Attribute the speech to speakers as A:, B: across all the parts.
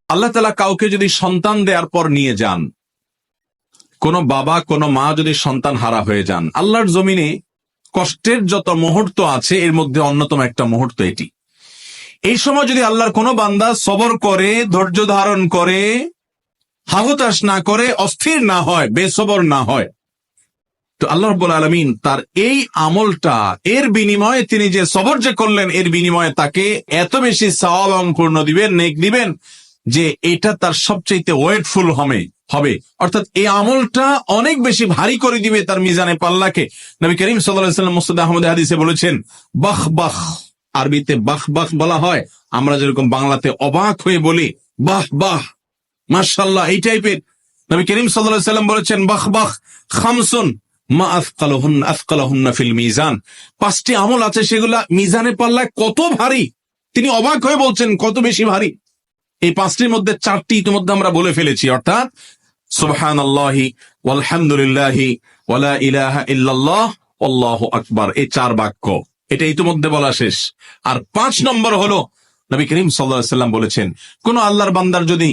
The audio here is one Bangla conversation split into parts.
A: আল্লাহ তাআলা কাউকে যদি সন্তান দেওয়ার পর নিয়ে যান, কোন বাবা কোন মা যদি সন্তান হারা হয়ে যান, আল্লাহর জমিনে কষ্টের যত মুহূর্ত আছে এর মধ্যে অন্যতম একটা মুহূর্ত এটি। এই সময় যদি আল্লাহর কোনো বান্দা সবর করে, ধৈর্য ধারণ করে, হাহুতাশ না করে, অস্থির না হয়, বেসবর না হয়, তো আল্লাহ রাব্বুল আলামিন তার এই আমলটা, এর বিনিময়ে তিনি যে সবর যে করলেন, এর বিনিময়ে তাকে এত বেশি সওয়াব এবং পূর্ণ দিবেন, নেক দিবেন, যে এটা তার সবচেয়ে ওয়েটফুল হবে। অর্থাৎ এই আমলটা অনেক বেশি ভারী করে দিবে তার মিজানে পাল্লাকে। নবী করিম সাল্লাল্লাহু আলাইহি ওয়াসাল্লাম মুসনাদ আহমদ হাদিসে বলেছেন, বাহ বাহ, আরবিতে বাহ বাহ বলা হয়, আমরা যেরকম বাংলাতে অবাক হয়ে বলি বাহ বাহ, মাশাআল্লাহ, এই টাইপের। নবী করিম সাল্লাল্লাহু আলাইহি ওয়াসাল্লাম বলেছেন, বাহ বাহ খামসুন মা আথকালাহুন্না ফিল মিজান, 5টি আমল আছে সেগুলা মিজানে পাল্লায় কত ভারী, তিনি অবাক হয়ে বলছেন কত বেশি ভারী। এই 5টির মধ্যে 4টি ইতিমধ্যে আমরা বলে ফেলেছি, অর্থাৎ সুবহানাল্লাহি ওয়ালহামদুলিল্লাহি ওয়ালা ইলাহা ইল্লাল্লাহ আল্লাহু আকবার, এই 4 বাক্য, এটা ইতিমধ্যে বলা শেষ। আর 5 নম্বর হলো নবী করিম সাল্লাল্লাহু আলাইহি ওয়াসাল্লাম বলেছেন, কোন আল্লাহর বান্দার যদি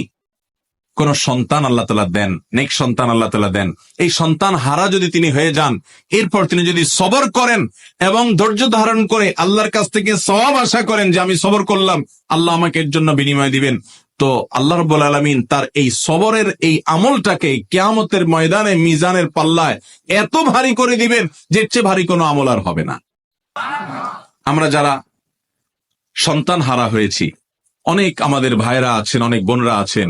A: কোন সন্তান আল্লাহ তাআলা দেন, নেক সন্তান আল্লাহ তাআলা দেন, এই সন্তান হারা যদি তিনি হয়ে যান, এরপর তিনি যদি সবর করেন এবং ধৈর্য ধারণ করে আল্লাহর কাছ থেকে সওয়াব আশা করেন যে আমি সবর করলাম, আল্লাহ আমাকে এর জন্য বিনিময় দিবেন, তো আল্লাহ রাব্বুল আলামিন তার এই সবরের এই আমলটাকে কিয়ামতের ময়দানে মিজানের পাল্লায় এত ভারী করে দিবেন যে এর চেয়ে ভারী কোনো আমল আর হবে না। আমরা যারা সন্তান হারা হয়েছি, অনেক আমাদের ভাইরা আছেন, অনেক বোনরা আছেন,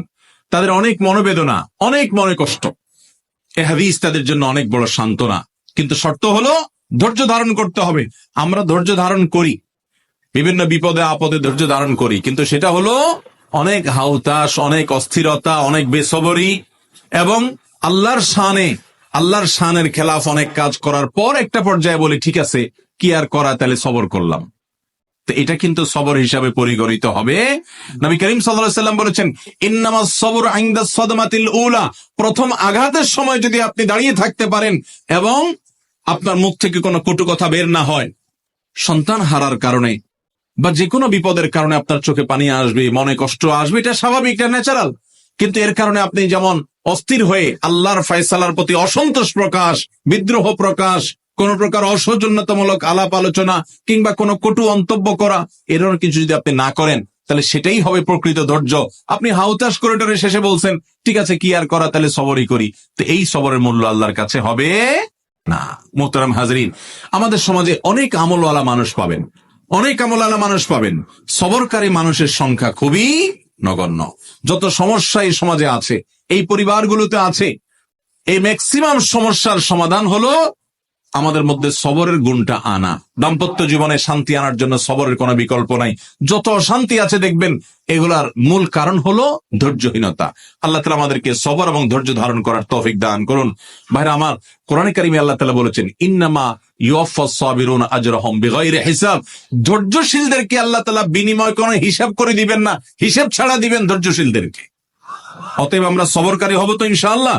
A: তাদের অনেক মনোবেদনা, অনেক মনে কষ্ট। এ হাদিস তাদের জন্য অনেক বড় সান্ত্বনা, কিন্তু শর্ত হলো ধৈর্য ধারণ করতে হবে। আমরা ধৈর্য ধারণ করি, বিভিন্ন বিপদে আপদে ধৈর্য ধারণ করি, কিন্তু সেটা হলো অনেক হাউতাস, অনেক অস্থিরতা, অনেক বেসবরি, এবং আল্লাহর শানের খেলাফ অনেক কাজ করার পর একটা পর্যায়ে বলি ঠিক আছে, কি আর করা, তাহলে সবর করলাম। তো এটা কিন্তু সবর হিসাবে পরিগণিত হবে। নবী করিম সাল্লাল্লাহু আলাইহি ওয়াসাল্লাম বলেছেন, ইন্নামাস সবরু ইনদা সাদমাতিল উলা, প্রথম আঘাতের সময় যদি আপনি দাঁড়িয়ে থাকতে পারেন এবং আপনার মুখ থেকে কোনো কটু কথা বের না হয়, সন্তান হারার কারণে বা যে কোনো বিপদের কারণে আপনার চোখে পানি আসবে, মনে কষ্ট আসবে, এটা স্বাভাবিক, এটা ন্যাচারাল। কিন্তু এর কারণে আপনি যেমন অস্থির হয়ে আল্লাহর ফয়সালার প্রতি অসন্তোষ প্রকাশ, বিদ্রোহ প্রকাশ, কোন প্রকার অসৌজন্যতামূলক আলাপ আলোচনা কিংবা কোনো কটু মন্তব্য করা, এরকম কিছু যদি আপনি না করেন, তাহলে সেটাই হবে প্রকৃত ধৈর্য। আপনি হাউতাশ করে টরে শেষে বলছেন ঠিক আছে, কি আর করা, তাহলে সবরই করি, তো এই সবরের মূল্য আল্লাহর কাছে হবে না। মোহতারাম হাজরিন, আমাদের সমাজে অনেক আমলওয়ালা মানুষ পাবেন, সবরকারী মানুষের সংখ্যা খুবই নগণ্য। যত সমস্যা এই সমাজে আছে, এই পরিবারগুলোতে আছে, এই ম্যাক্সিমাম সমস্যার সমাধান হলো আমাদের মধ্যে সবরের গুণটা আনা। দাম্পত্য জীবনে শান্তি আনার জন্য সবরের কোনো বিকল্প নাই। যত অশান্তি আছে দেখবেন, এগুলার মূল কারণ হলো ধৈর্যহীনতা। আল্লাহ তাআলা আমাদেরকে সবর এবং ধৈর্য ধারণ করার তৌফিক দান করুন। ভাইরা আমার, কোরআনে কারিমে আল্লাহ তাআলা বলেছেন, ইন্নামা ইউওয়াফাস সাবিরুনা আজরাহুম বিগাইরি হিসাব, ধৈর্যশীলদেরকে আল্লাহ তাআলা বিনিময় কোনো হিসাব করে দিবেন না, হিসাব ছাড়া দিবেন ধৈর্যশীলদেরকে। অতএব আমরা সবরকারী হব তো ইনশাআল্লাহ।